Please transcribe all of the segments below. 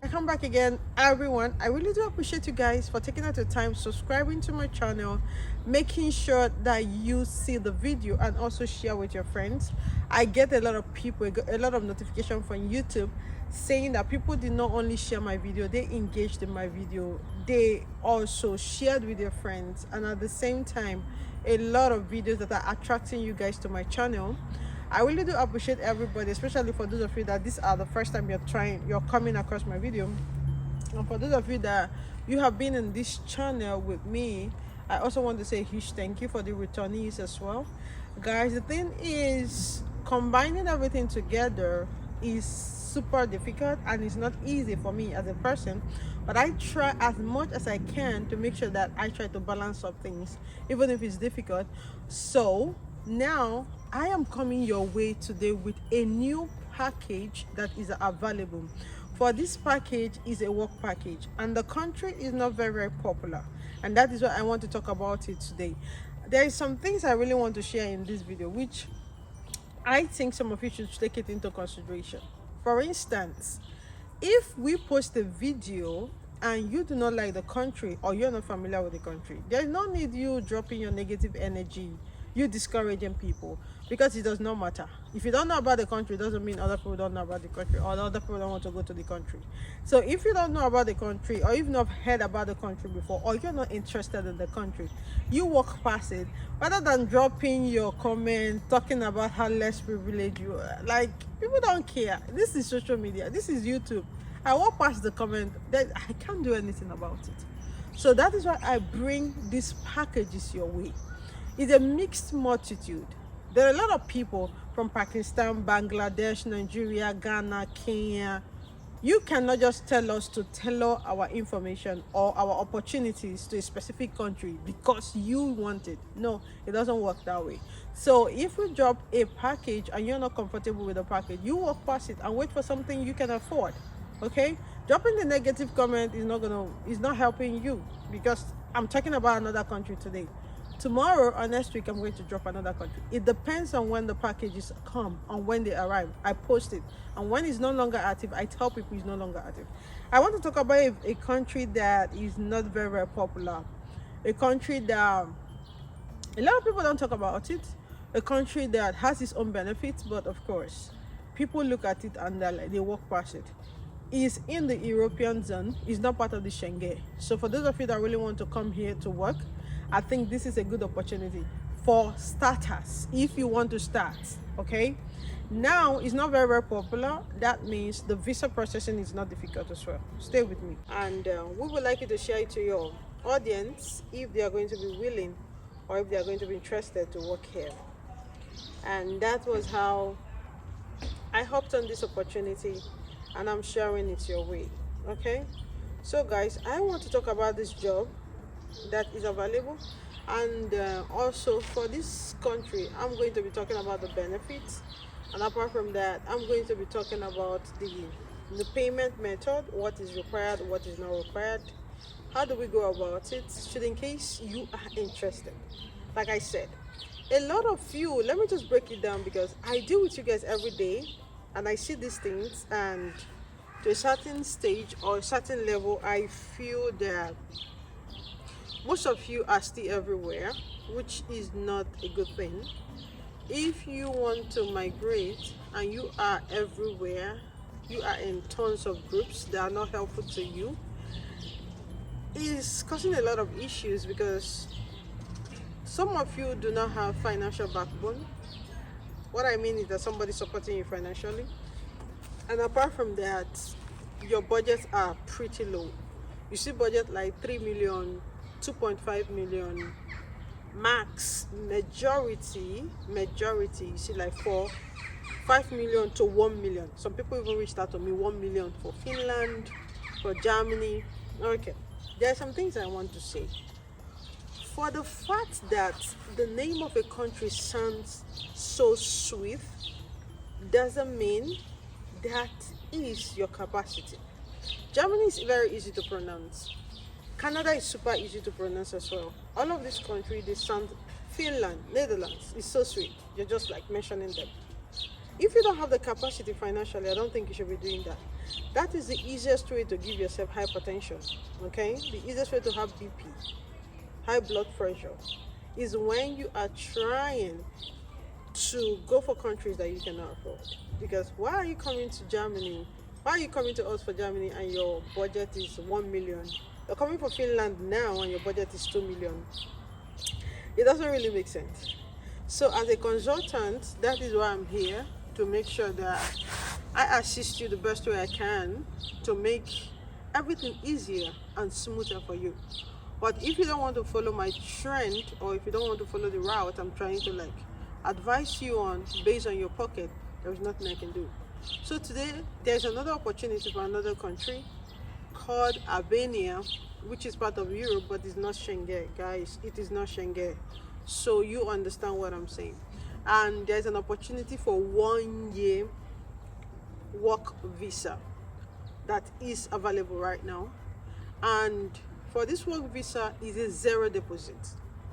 Welcome back again, everyone. I really do appreciate you guys for taking out the time subscribing to my channel, making sure that you see the video and also share with your friends. I get a lot of people, a lot of notification from YouTube saying that people did not only share my video, they engaged in my video, they also shared with their friends, and at the same time a lot of videos that are attracting you guys to my channel. I really do appreciate everybody, especially for those of you that this are the first time you're coming across my video. And for those of you that you have been in this channel with me, I also want to say a huge thank you for the returnees as well. Guys, the thing is, combining everything together is super difficult and it's not easy for me as a person, but I try as much as I can to make sure that I try to balance up things even if it's difficult. So now I am coming your way today with a new package that is available. For this package is a work package and the country is not very popular, and that is why I want to talk about it today. There is some things I really want to share in this video which I think some of you should take it into consideration. For instance, if we post a video and you do not like the country or you're not familiar with the country, there's no need you dropping your negative energy, you discouraging people, because it does not matter. If you don't know about the country, it doesn't mean other people don't know about the country or other people don't want to go to the country. So if you don't know about the country, or you've not heard about the country before, or you're not interested in the country, you walk past it rather than dropping your comment talking about how less privileged you are. Like, people don't care. This is social media, this is YouTube. I walk past the comment, that I can't do anything about it. So that is why I bring these packages your way. It's a mixed multitude. There are a lot of people from Pakistan, Bangladesh, Nigeria, Ghana, Kenya. You cannot just tell us to tailor our information or our opportunities to a specific country because you want it. No, it doesn't work that way. So if we drop a package and you're not comfortable with the package, you walk past it and wait for something you can afford. Okay, dropping the negative comment is not helping you, because I'm talking about another country today. Tomorrow or next week I'm going to drop another country. It depends on when the packages come, on when they arrive. I post it, and when it's no longer active, I tell people it's no longer active. I want to talk about a country that is not very popular, a country that a lot of people don't talk about it, a country that has its own benefits, but of course people look at it and they walk past it. Is in the European zone, is not part of the Schengen. So for those of you that really want to come here to work, I think this is a good opportunity for starters if you want to start. Okay, now it's not very popular. That means the visa processing is not difficult as well. Stay with me, and we would like you to share it to your audience if they are going to be willing or if they are going to be interested to work here. And that was how I hopped on this opportunity, and I'm sharing it your way. Okay, so guys, I want to talk about this job that is available, and also for this country I'm going to be talking about the benefits, and apart from that I'm going to be talking about the payment method, what is required, what is not required, how do we go about it, should in case you are interested. Like I said, a lot of you, let me just break it down, because I deal with you guys every day and I see these things, and to a certain stage or a certain level I feel that most of you are still everywhere, which is not a good thing. If you want to migrate and you are everywhere, you are in tons of groups that are not helpful to you, it's causing a lot of issues, because some of you do not have financial backbone. What I mean is that somebody supporting you financially, and apart from that, your budgets are pretty low. You see budget like 3 million, 2.5 million max. Majority you see like 5 million to 1 million. Some people even reached out to me 1 million for Finland, for Germany. Okay, there are some things I want to say. For the fact that the name of a country sounds so sweet doesn't mean that is your capacity. Germany is very easy to pronounce. Canada is super easy to pronounce as well. All of these countries, they sound, Finland, Netherlands, is so sweet. You're just like mentioning them. If you don't have the capacity financially, I don't think you should be doing that. That is the easiest way to give yourself hypertension. Okay, the easiest way to have BP, high blood pressure, is when you are trying to go for countries that you cannot afford. Because why are you coming to Germany? Why are you coming to us for Germany and your budget is 1 million? You're coming for Finland now and your budget is 2 million. It doesn't really make sense. So as a consultant, that is why I'm here, to make sure that I assist you the best way I can to make everything easier and smoother for you. But if you don't want to follow my trend, or if you don't want to follow the route I'm trying to like advise you on based on your pocket, there's nothing I can do. So today there's another opportunity for another country called Albania, which is part of Europe, but it's not Schengen, guys. It is not Schengen. So you understand what I'm saying. And there's an opportunity for 1 year work visa that is available right now. And for this work visa is a zero deposit.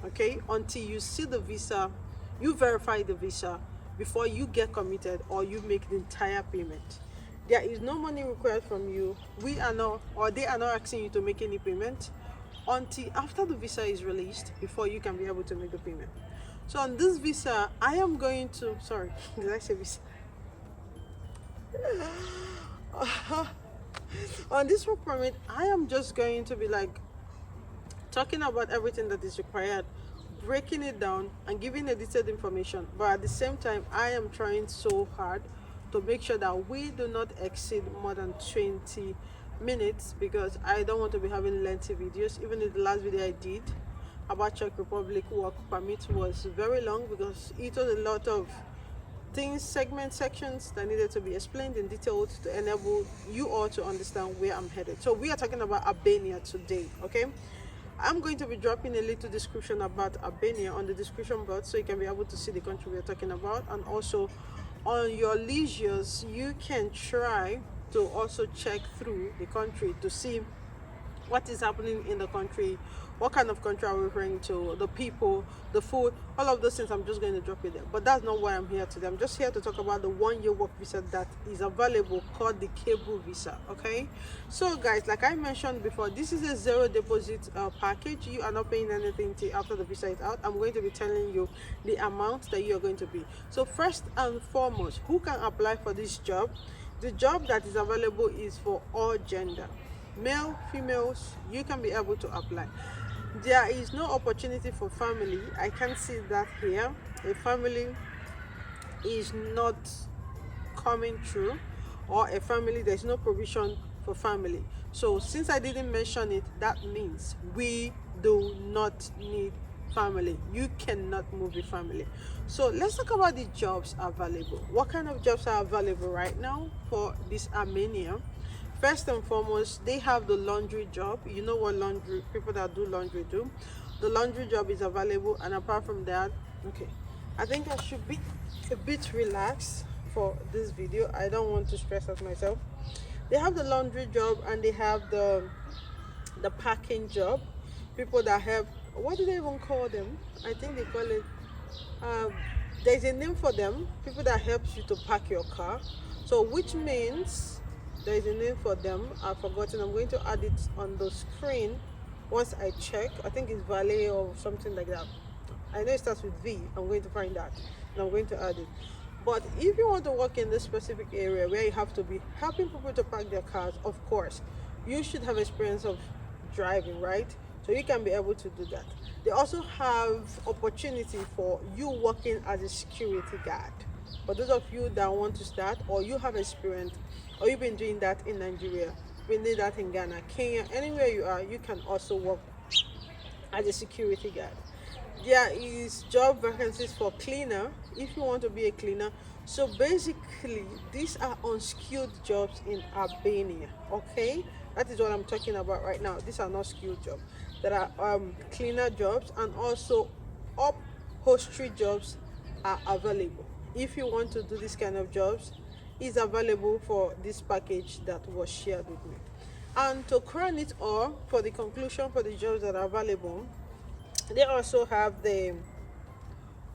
Okay, until you see the visa, you verify the visa before you get committed or you make the entire payment. There is no money required from you. We are not, or they are not asking you to make any payment until after the visa is released, before you can be able to make the payment. So on this visa, I am going to, sorry, did I say visa? On this work permit, I am just going to be like talking about everything that is required, breaking it down and giving a detailed information. But at the same time, I am trying so hard to make sure that we do not exceed more than 20 minutes, because I don't want to be having lengthy videos. Even in the last video I did about Czech Republic work permit was very long, because it was a lot of things, sections that needed to be explained in detail to enable you all to understand where I'm headed. So we are talking about Albania today. Okay, I'm going to be dropping a little description about Albania on the description box, so you can be able to see the country we are talking about. And also on your leisures, you can try to also check through the country to see what is happening in the country, what kind of country are we referring to, the people, the food, all of those things. I'm just going to drop it there. But that's not why I'm here today. I'm just here to talk about the 1 year work visa that is available, called the cable visa. Okay, so guys, like I mentioned before, this is a zero deposit package. You are not paying anything till after the visa is out. I'm going to be telling you the amount that you are going to pay. So first and foremost, who can apply for this job? The job that is available is for all gender, male, females. You can be able to apply. There is no opportunity for family. I can see that here. A family is not coming through, or a family, there's no provision for family. So since I didn't mention it, that means we do not need family. You cannot move with family. So let's talk about the jobs available. What kind of jobs are available right now for this Armenia? First and foremost, they have the laundry job. You know what laundry, people that do laundry do. The laundry job is available. And apart from that, okay, I think I should be a bit relaxed for this video. I don't want to stress out myself. They have the laundry job, and they have the packing job. People that have, what do they even call them? I think they call it, there's a name for them. People that helps you to pack your car. So which means there is a name for them. I've forgotten. I'm going to add it on the screen once I check. I think it's valet or something like that. I know it starts with V. I'm going to find that and I'm going to add it. But if you want to work in this specific area where you have to be helping people to park their cars, of course, you should have experience of driving, right? So you can be able to do that. They also have opportunity for you working as a security guard. For those of you that want to start, or you have experience, or you've been doing that in Nigeria, we need that in Ghana, Kenya, anywhere you are, you can also work as a security guard. There is job vacancies for cleaner if you want to be a cleaner. So basically, these are unskilled jobs in Albania. Okay, that is what I'm talking about right now. These are not skilled jobs. There are cleaner jobs, and also upholstery jobs are available. If you want to do this kind of jobs, is available for this package that was shared with me. And to crown it all, for the conclusion, for the jobs that are available, they also have the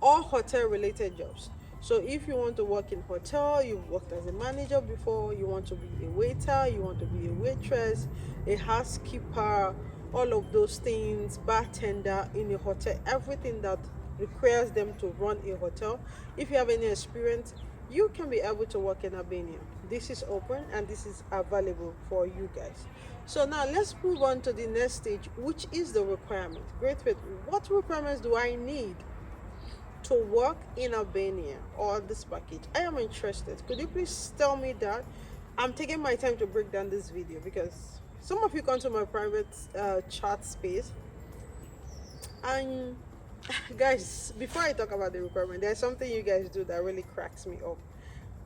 all hotel related jobs. So if you want to work in hotel, you've worked as a manager before, you want to be a waiter, you want to be a waitress, a housekeeper, all of those things, bartender in a hotel, everything that requires them to run a hotel. If you have any experience, you can be able to work in Albania. This is open and this is available for you guys. So now let's move on to the next stage, which is the requirement. Great. What requirements do I need to work in Albania or this package? I am interested. Could you please tell me that? I'm taking my time to break down this video because some of you come to my private chat space, and guys, before I talk about the requirement, there's something you guys do that really cracks me up.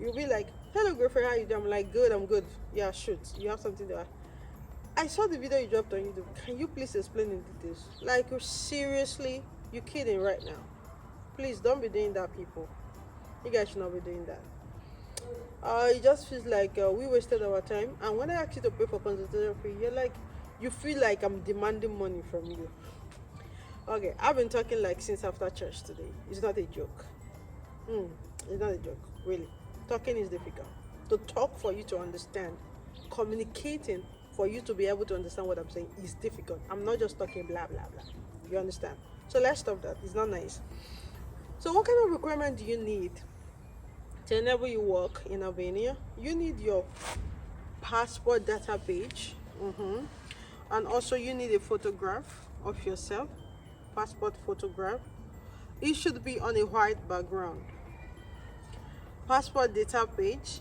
You'll be like, hello girlfriend, how you doing? I'm like, good, I'm good. Yeah, shoot, you have something to add. I saw the video you dropped on YouTube. Can you please explain in details? Like, seriously, you kidding right now? Please don't be doing that, people. You guys should not be doing that. It just feels like we wasted our time. And when I ask you to pay for consultation fee, you're like, you feel like I'm demanding money from you. Okay, I've been talking like since after church today. It's not a joke. It's not a joke, really. Talking is difficult. To talk for you to understand, communicating for you to be able to understand what I'm saying is difficult. I'm not just talking blah blah blah. You understand? So let's stop that. It's not nice. So what kind of requirement do you need to enable you work in Albania? You need your passport data page, and also you need a photograph of yourself, passport photograph. It should be on a white background. Passport data page,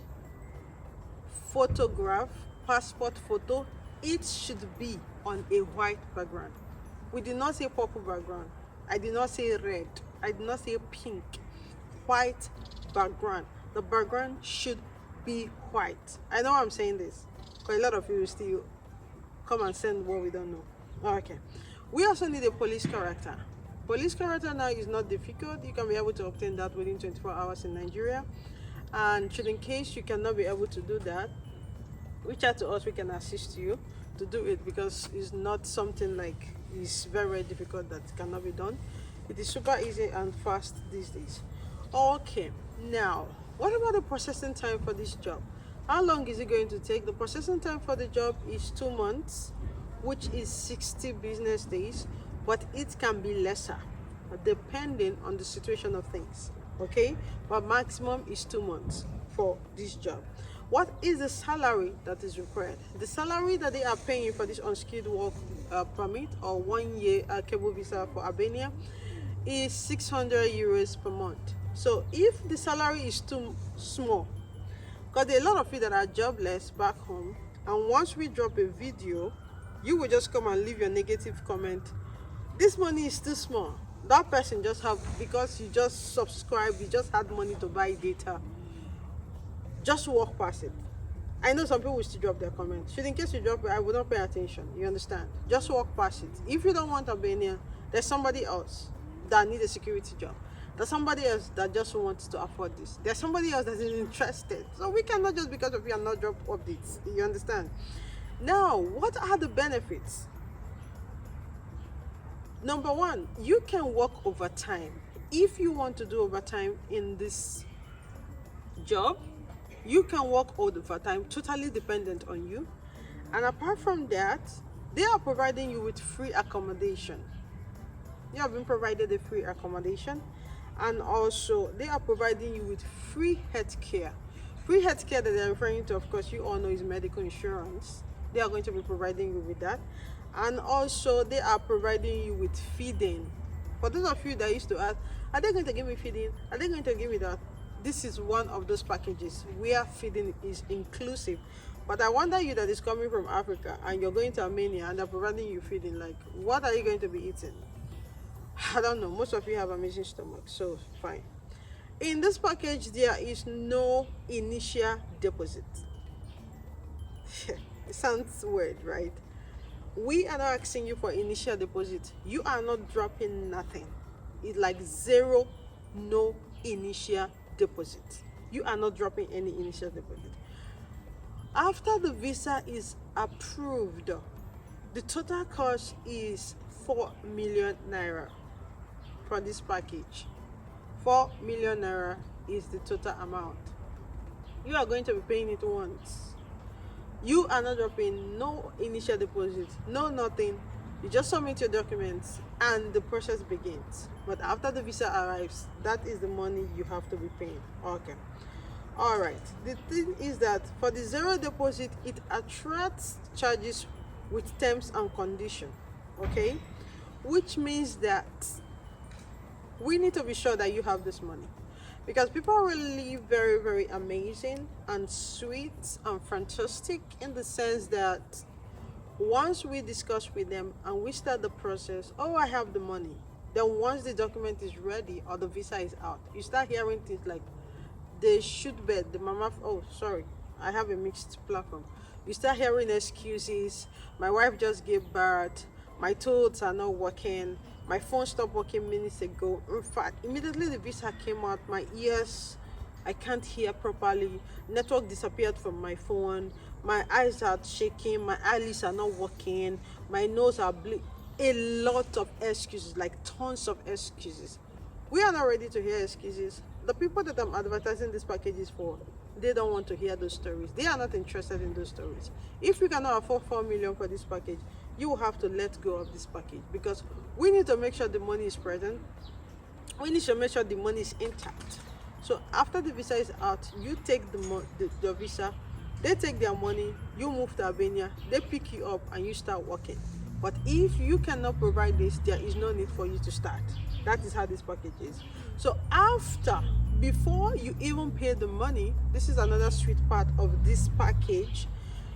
photograph, passport photo, it should be on a white background. We did not say purple background. I did not say red. I did not say pink. White background. The background should be white. I know I'm saying this because a lot of you will still come and send what we don't know. Okay. We also need a police character. Police character now is not difficult. You can be able to obtain that within 24 hours in Nigeria. And should in case you cannot be able to do that, reach out to us. We can assist you to do it, because it's not something like it's very, very difficult that cannot be done. It is super easy and fast these days. Okay, now what about the processing time for this job? How long is it going to take? The processing time for the job is 2 months, which is 60 business days, but it can be lesser depending on the situation of things. Okay, but maximum is 2 months for this job. What is the salary that is required? The salary that they are paying for this unskilled work permit or 1 year cable visa for Albania is 600 euros per month. So if the salary is too small, because there are a lot of you that are jobless back home, and once we drop a video, you will just come and leave your negative comment. This money is too small. That person just have, because you just subscribe, you just had money to buy data, just walk past it. I know some people will still drop their comments. Should in case you drop it, I will not pay attention. You understand? Just walk past it. If you don't want Albania, there's somebody else that needs a security job. There's somebody else that just wants to afford this. There's somebody else that is interested. So we cannot just because of you and not drop updates. You understand? Now, what are the benefits? Number one, you can work overtime. If you want to do overtime in this job, you can work overtime, totally dependent on you. And apart from that, they are providing you with free accommodation. You have been provided a free accommodation, and also they are providing you with free healthcare. Free healthcare that they're referring to, of course, you all know, is medical insurance. They are going to be providing you with that. And also they are providing you with feeding. For those of you that used to ask, are they going to give me feeding? Are they going to give me that? This is one of those packages where feeding is inclusive. But I wonder, you that is coming from Africa and you're going to Armenia and they're providing you feeding, like, what are you going to be eating? I don't know. Most of you have amazing stomach, so fine. In this package, there is no initial deposit. It sounds weird, right? We are not asking you for initial deposit. You are not dropping nothing. It's like zero, no initial deposit. You are not dropping any initial deposit. After the visa is approved, the total cost is 4 million naira for this package. 4 million naira is the total amount. You are going to be paying it once. You are not dropping no initial deposit, no nothing. You just submit your documents and the process begins. But after the visa arrives, that is the money you have to be paying. Okay. All right. The thing is that for the zero deposit, it attracts charges with terms and condition. Okay, which means that we need to be sure that you have this money, because people are really very, very amazing and sweet and fantastic, in the sense that once we discuss with them and we start the process, oh, I have the money, then once the document is ready or the visa is out, you start hearing things like, they should bet the mama, oh sorry, I have a mixed platform. You start hearing excuses. My wife just gave birth, my tools are not working, my phone stopped working minutes ago. In fact, immediately the visa came out, my ears, I can't hear properly, network disappeared from my phone, my eyes are shaking, my eyelids are not working, my nose are a lot of excuses, like tons of excuses. We are not ready to hear excuses. The people that I'm advertising this package is for, they don't want to hear those stories. They are not interested in those stories. If you cannot afford 4 million for this package, you will have to let go of this package, because we need to make sure the money is present. We need to make sure the money is intact. So after the visa is out, you take the visa, they take their money, you move to Albania, they pick you up and you start working. But if you cannot provide this, there is no need for you to start. That is how this package is. So before you even pay the money, this is another sweet part of this package,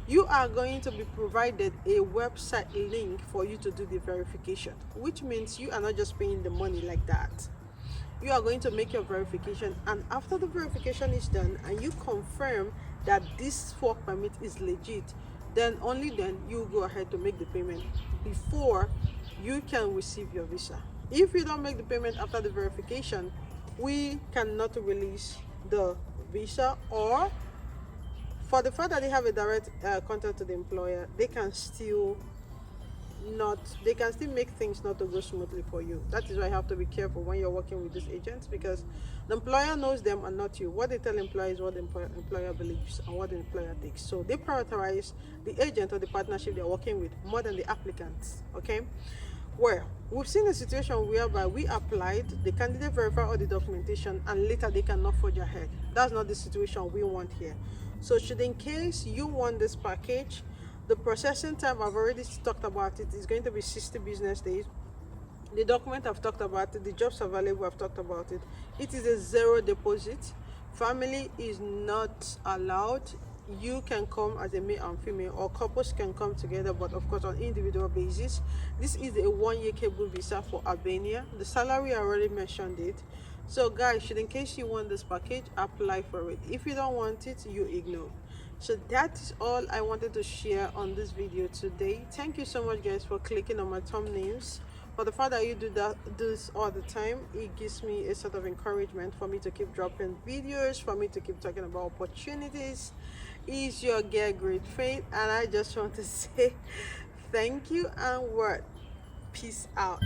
you are going to be provided a website link for you to do the verification, which means you are not just paying the money like that. You are going to make your verification, and after the verification is done and you confirm that this work permit is legit, then only then you go ahead to make the payment before you can receive your visa. If you don't make the payment after the verification, we cannot release the visa, or for the fact that they have a direct contact to the employer, they can still make things not to go smoothly for you. That is why you have to be careful when you're working with these agents, because the employer knows them and not you. What they tell employees, what the employer believes and what the employer takes. So they prioritize the agent or the partnership they're working with more than the applicants. Okay, well, we've seen a situation whereby we applied, the candidate verified all the documentation, and later they cannot forge ahead. That's not the situation we want here. So should, in case you want this package, the processing time, I've already talked about it, is going to be 60 business days. The document, I've talked about it. The jobs available, I've talked about it. It is a zero deposit. Family is not allowed. You can come as a male and female, or couples can come together, but of course on individual basis. This is a 1-year cable visa for Albania. The salary, I already mentioned it. So guys, should, in case you want this package, apply for it. If you don't want it, you ignore. So that is all I wanted to share on this video today. Thank you so much guys for clicking on my thumbnails. For the fact that you do this all the time, it gives me a sort of encouragement for me to keep dropping videos, for me to keep talking about opportunities. Is your girl Great Faith, and I just want to say thank you and word. Peace out.